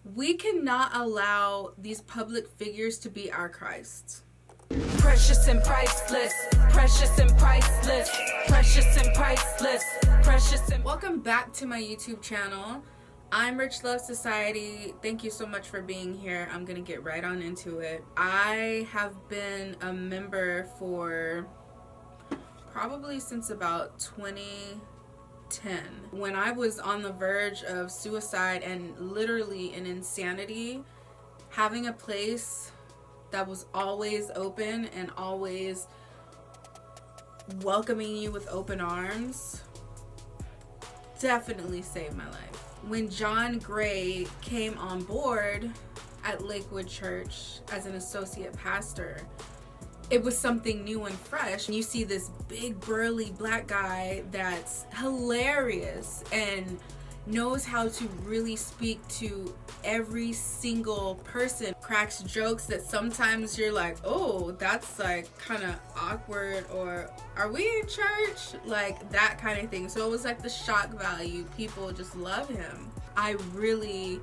We cannot allow these public figures to be our Christ. Precious and priceless, precious and priceless, precious and priceless, precious and... Welcome back to my YouTube channel. I'm Relentless Society. Thank you so much for being here. I'm gonna get right on into it. I have been a member for probably since about 2010. When I was on the verge of suicide and literally in insanity, having a place that was always open and always welcoming you with open arms definitely saved my life. When Aventer Gray came on board at Lakewood Church as an associate pastor, it was something new and fresh. You see this big burly black guy that's hilarious and knows how to really speak to every single person, cracks jokes that sometimes you're like, oh, that's like kind of awkward, or are we in church? Like that kind of thing. So it was like the shock value. People just love him. I really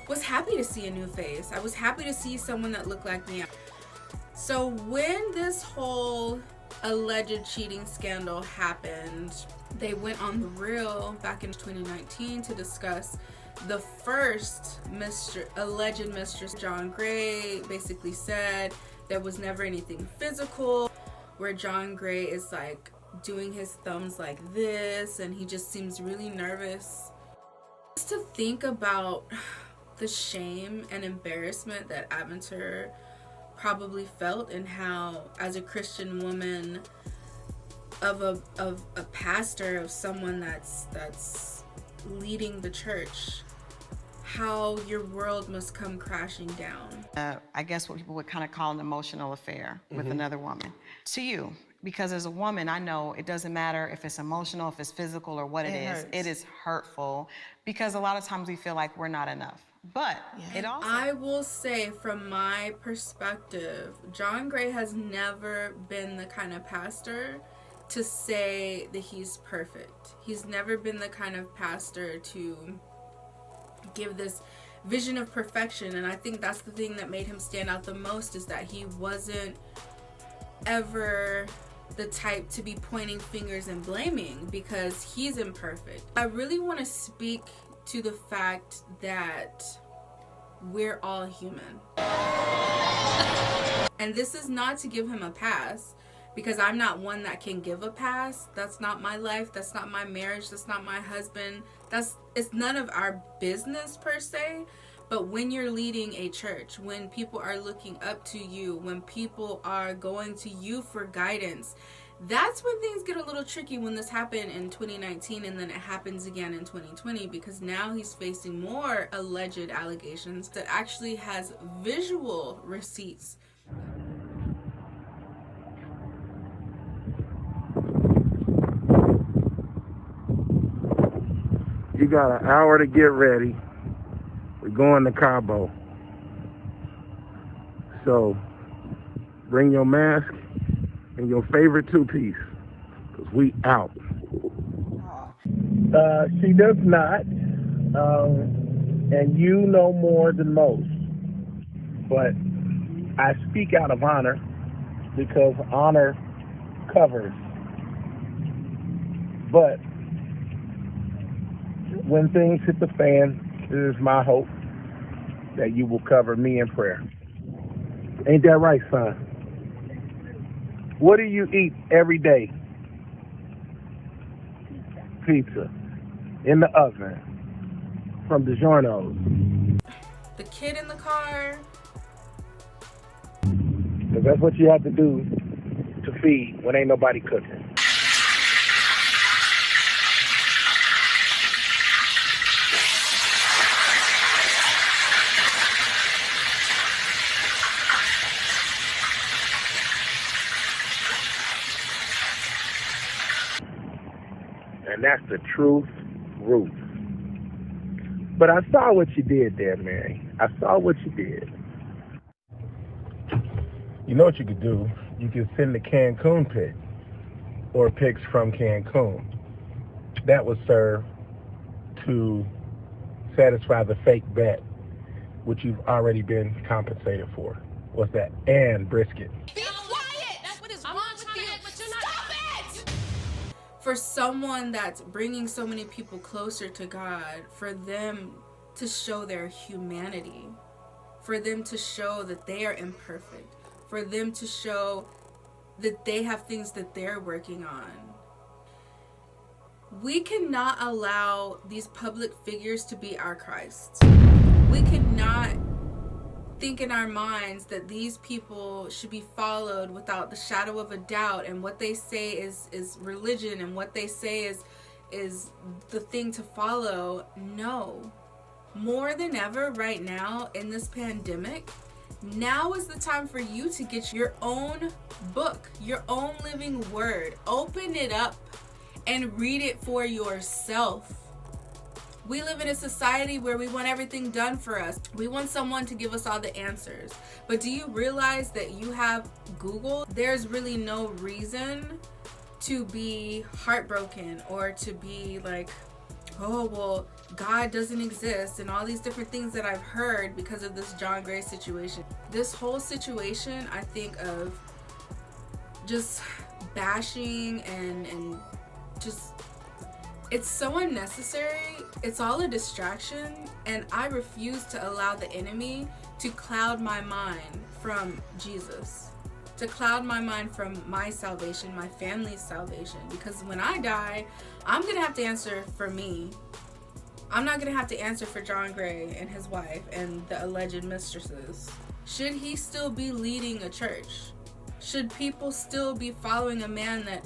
was happy to see a new face. I was happy to see someone that looked like me. So when this whole alleged cheating scandal happened, they went on The Real back in 2019 to discuss the first alleged mistress. Aventer Gray basically said there was never anything physical, where Aventer Gray is like doing his thumbs like this and he just seems really nervous. Just to think about the shame and embarrassment that Aventer probably felt, and how as a Christian woman of a pastor, of someone that's leading the church, how your world must come crashing down. I guess what people would kind of call an emotional affair with another woman. To you, because as a woman, I know it doesn't matter if it's emotional, if it's physical, or what it is. Hurts. It is hurtful, because a lot of times we feel like we're not enough. But it also... I will say, from my perspective, Aventer Gray has never been the kind of pastor to say that he's perfect. He's never been the kind of pastor to give this vision of perfection, and I think that's the thing that made him stand out the most, is that he wasn't ever the type to be pointing fingers and blaming, because he's imperfect. I really want to speak to the fact that we're all human. And this is not to give him a pass, because I'm not one that can give a pass. That's not my life. That's not my marriage. That's not my husband. It's none of our business per se. But when you're leading a church, when people are looking up to you, when people are going to you for guidance, that's when things get a little tricky. When this happened in 2019 and then it happens again in 2020, because now he's facing more alleged allegations that actually has visual receipts. You got an hour to get ready. We're going to Cabo. So bring your mask and your favorite two-piece, because we out. She does not. And you know more than most. But I speak out of honor, because honor covers. But when things hit the fan, it is my hope that you will cover me in prayer. Ain't that right, son? What do you eat every day? Pizza. In the oven. From DiGiorno's. The kid in the car. Because that's what you have to do to feed when ain't nobody cooking. And that's the truth, Ruth. But I saw what you did there, Mary. I saw what you did. You know what you could do? You could send the Cancun pic, or pics from Cancun. That would serve to satisfy the fake bet, which you've already been compensated for. What's that? And brisket. Be quiet! That's what is wrong with you. But you're not. Stop it! For someone that's bringing so many people closer to God, for them to show their humanity, for them to show that they are imperfect, for them to show that they have things that they're working on. We cannot allow these public figures to be our Christ. We cannot think in our minds that these people should be followed without the shadow of a doubt, and what they say is religion, and what they say is the thing to follow. No. More than ever right now in this pandemic, now is the time for you to get your own book, your own living word. Open it up and read it for yourself. We live in a society where we want everything done for us. We want someone to give us all the answers. But do you realize that you have Google? There's really no reason to be heartbroken or to be like, oh, well, God doesn't exist, and all these different things that I've heard because of this John Gray situation. This whole situation, I think of just bashing and just, it's so unnecessary. It's all a distraction, and I refuse to allow the enemy to cloud my mind from Jesus, to cloud my mind from my salvation, my family's salvation, because when I die, I'm gonna have to answer for me. I'm not gonna have to answer for John Gray and his wife and the alleged mistresses. Should he still be leading a church? Should people still be following a man that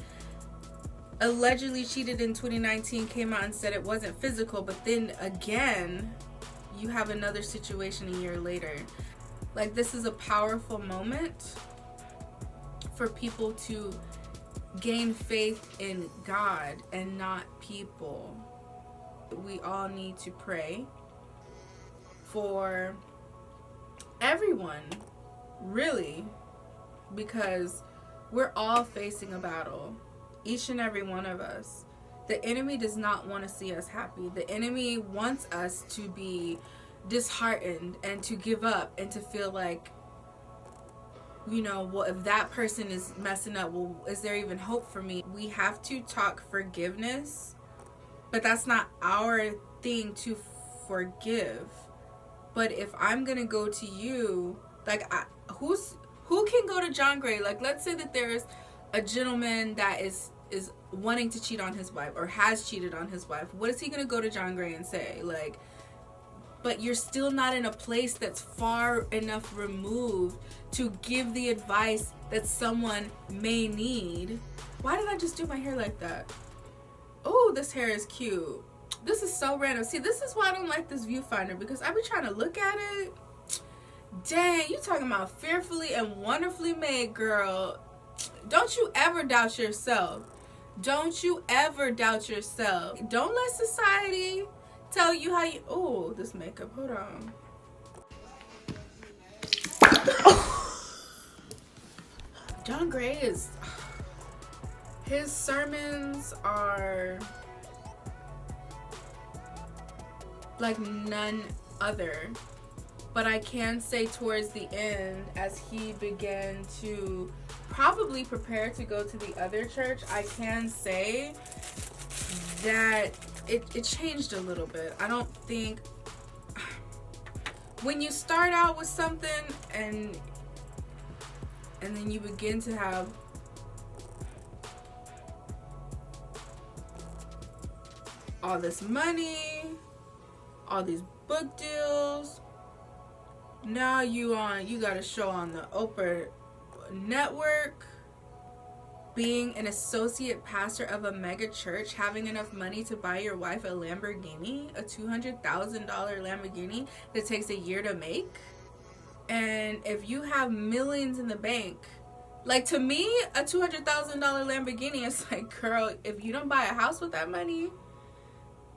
allegedly cheated in 2019, came out and said it wasn't physical, but then again, you have another situation a year later? Like, this is a powerful moment for people to gain faith in God and not people. We all need to pray for everyone, really, because we're all facing a battle, each and every one of us. The enemy does not want to see us happy. The enemy wants us to be disheartened and to give up and to feel like, you know, well, if that person is messing up, well, is there even hope for me? We have to talk forgiveness, but that's not our thing to forgive. But if I'm gonna go to you, like, who can go to John Gray? Like, let's say that there's a gentleman that is wanting to cheat on his wife or has cheated on his wife. What is he gonna go to John Gray and say? Like, but you're still not in a place that's far enough removed to give the advice that someone may need. Why did I just do my hair like that? Oh, this hair is cute. This is so random. See, this is why I don't like this viewfinder, because I be trying to look at it. Dang, you talking about fearfully and wonderfully made, girl. Don't you ever doubt yourself. Don't you ever doubt yourself. Don't let society tell you how you... Oh, this makeup. Hold on. John Gray is... His sermons are like none other. But I can say towards the end, as he began to probably prepare to go to the other church, I can say that it changed a little bit. I don't think... When you start out with something and then you begin to have all this money, all these book deals, now you got a show on the Oprah network, being an associate pastor of a mega church, having enough money to buy your wife a Lamborghini, a $200,000 Lamborghini that takes a year to make. And if you have millions in the bank, like, to me, a $200,000 Lamborghini is like, girl, if you don't buy a house with that money,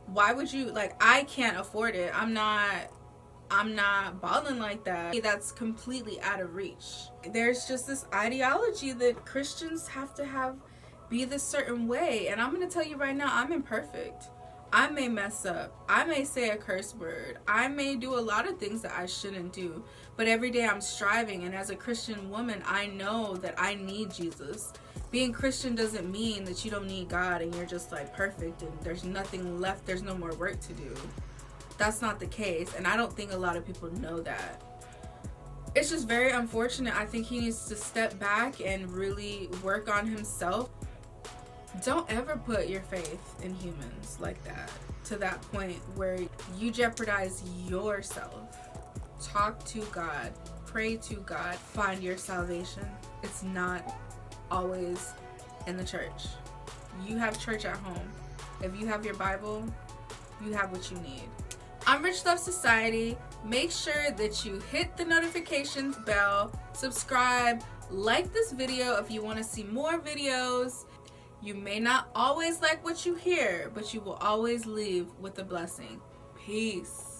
why would you? Like, I can't afford it. I'm not balling like that. That's completely out of reach. There's just this ideology that Christians have to be this certain way. And I'm going to tell you right now, I'm imperfect. I may mess up. I may say a curse word. I may do a lot of things that I shouldn't do. But every day I'm striving. And as a Christian woman, I know that I need Jesus. Being Christian doesn't mean that you don't need God and you're just like perfect and there's nothing left. There's no more work to do. That's not the case. And I don't think a lot of people know that. It's just very unfortunate. I think he needs to step back and really work on himself. Don't ever put your faith in humans like that, to that point where you jeopardize yourself. Talk to God, pray to God, find your salvation. It's not always in the church. You have church at home. If you have your Bible, you have what you need. I'm Rich Love Society. Make sure that you hit the notifications bell, subscribe, like this video if you want to see more videos. You may not always like what you hear, but you will always leave with a blessing. Peace.